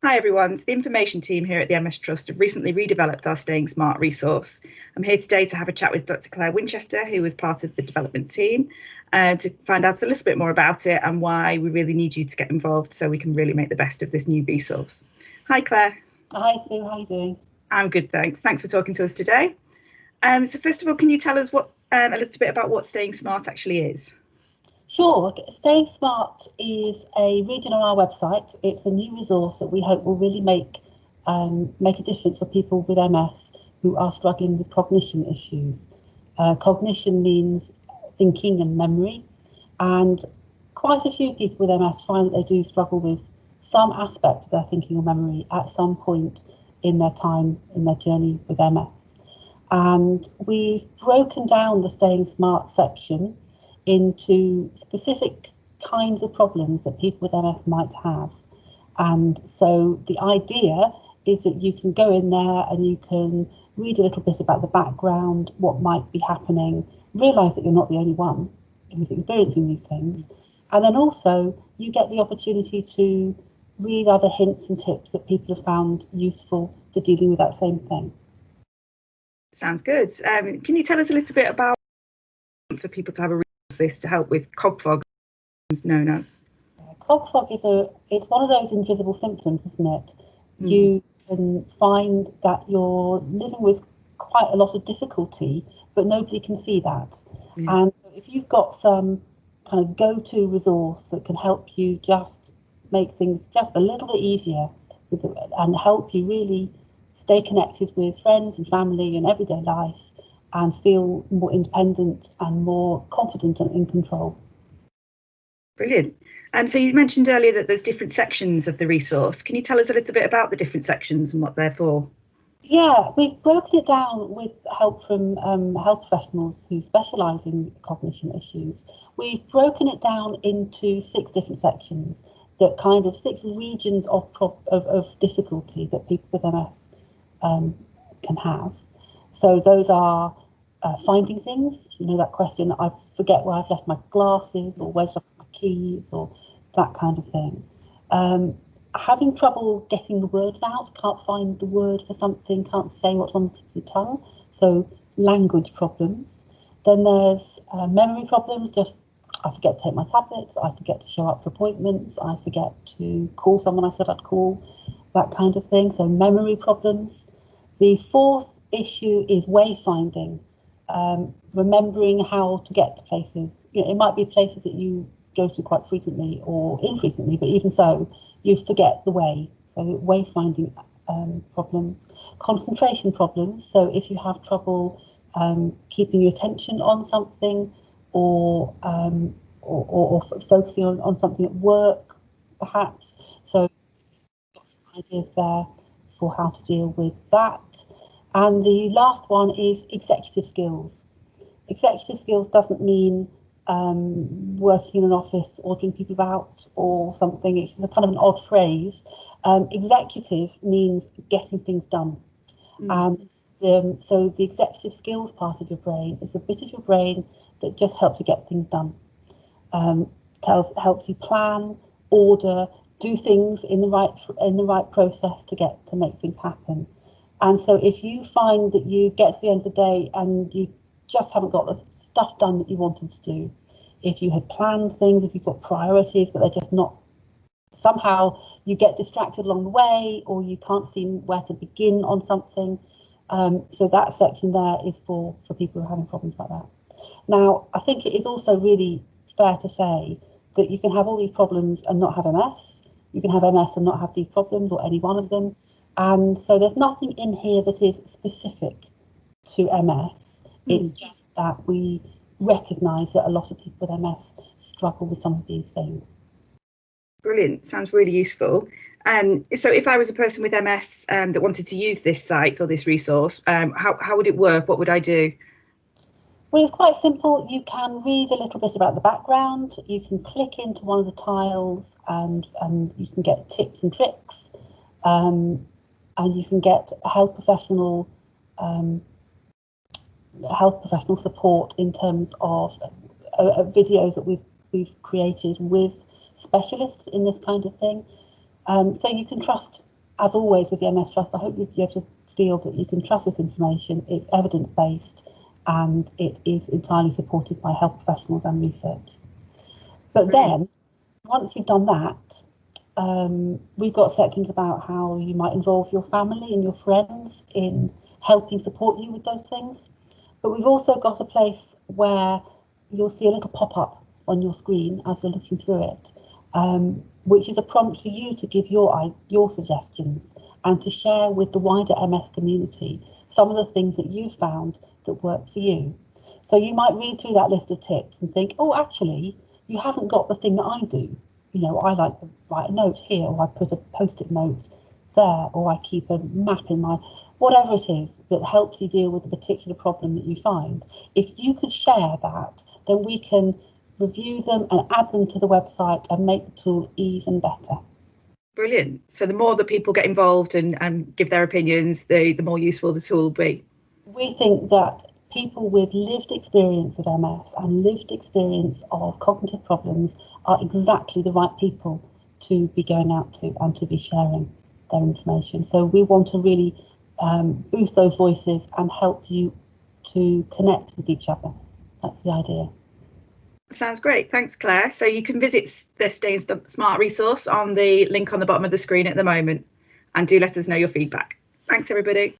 Hi everyone, it's the information team here at the MS Trust have recently redeveloped our Staying Smart resource. I'm here today to have a chat with Dr. Claire Winchester, who was part of the development team, to find out a little bit more about it and why we really need you to get involved so we can really make the best of this new resource. Hi Claire. Hi Sue, how are you doing? I'm good, thanks. Thanks for talking to us today. So first of all, can you tell us a little bit about what Staying Smart actually is? Sure. Staying Smart is a region on our website. It's a new resource that we hope will really make a difference for people with MS who are struggling with cognition issues. Cognition means thinking and memory, and quite a few people with MS find that they do struggle with some aspect of their thinking or memory at some point in their journey with MS. And we've broken down the Staying Smart section into specific kinds of problems that people with MS might have. And so the idea is that you can go in there and you can read a little bit about the background, what might be happening, realise that you're not the only one who's experiencing these things. And then also you get the opportunity to read other hints and tips that people have found useful for dealing with that same thing. Sounds good. Can you tell us a little bit about, for people to have a this to help with Cog Fog, known as? Cog Fog it's one of those invisible symptoms, isn't it? You can find that you're living with quite a lot of difficulty, but nobody can see that. And if you've got some kind of go-to resource that can help you just make things just a little bit easier and help you really stay connected with friends and family and everyday life, and feel more independent and more confident and in control. Brilliant. So you mentioned earlier that there's different sections of the resource. Can you tell us a little bit about the different sections and what they're for? Yeah, we've broken it down with help from health professionals who specialise in cognition issues. We've broken it down into 6 different sections, that kind of 6 regions of difficulty that people with MS can have. So those are finding things, that question, I forget where I've left my glasses, or where's my keys, or that kind of thing. Having trouble getting the words out, can't find the word for something, can't say what's on the tip of the tongue, so language problems. Then there's memory problems, just I forget to take my tablets, I forget to show up for appointments, I forget to call someone I said I'd call, that kind of thing, so memory problems. The 4th issue is wayfinding. Remembering how to get to places. It might be places that you go to quite frequently or infrequently, but even so, you forget the way. So wayfinding problems. Concentration problems. So if you have trouble keeping your attention on something, or focusing on something at work, perhaps. So got some ideas there for how to deal with that. And the last one is executive skills. Executive skills doesn't mean working in an office, ordering people about or something. It's a kind of an odd phrase. Executive means getting things done. And so the executive skills part of your brain is a bit of your brain that just helps you get things done. Helps you plan, order, do things in the right process to make things happen. And so if you find that you get to the end of the day and you just haven't got the stuff done that you wanted to do, if you had planned things, if you've got priorities, but they're just not, somehow you get distracted along the way, or you can't see where to begin on something. So that section there is for people who are having problems like that. Now, I think it is also really fair to say that you can have all these problems and not have MS. You can have MS and not have these problems, or any one of them. And so there's nothing in here that is specific to MS. It's just that we recognise that a lot of people with MS struggle with some of these things. Brilliant. Sounds really useful. So if I was a person with MS that wanted to use this site or this resource, how would it work? What would I do? Well, it's quite simple. You can read a little bit about the background. You can click into one of the tiles and you can get tips and tricks. And you can get health professional support in terms of videos that we've created with specialists in this kind of thing. So you can trust as always with the MS Trust, I hope you'll be able to feel that you can trust this information. It's evidence-based and it is entirely supported by health professionals and research. But then, once you've done that, we've got sections about how you might involve your family and your friends in helping support you with those things. But we've also got a place where you'll see a little pop-up on your screen as you're looking through it, which is a prompt for you to give your suggestions and to share with the wider MS community some of the things that you've found that work for you. So you might read through that list of tips and think, oh, actually, you haven't got the thing that I do. You know, I like to write a note here, or I put a post-it note there, or I keep a map in my, whatever it is that helps you deal with the particular problem that you find. If you could share that, then we can review them and add them to the website and make the tool even better. Brilliant. So the more that people get involved and give their opinions, the more useful the tool will be. We think that people with lived experience of MS and lived experience of cognitive problems are exactly the right people to be going out to and to be sharing their information. So we want to really boost those voices and help you to connect with each other. That's the idea. Sounds great. Thanks, Claire. So you can visit the Staying Smart resource on the link on the bottom of the screen at the moment, and do let us know your feedback. Thanks, everybody.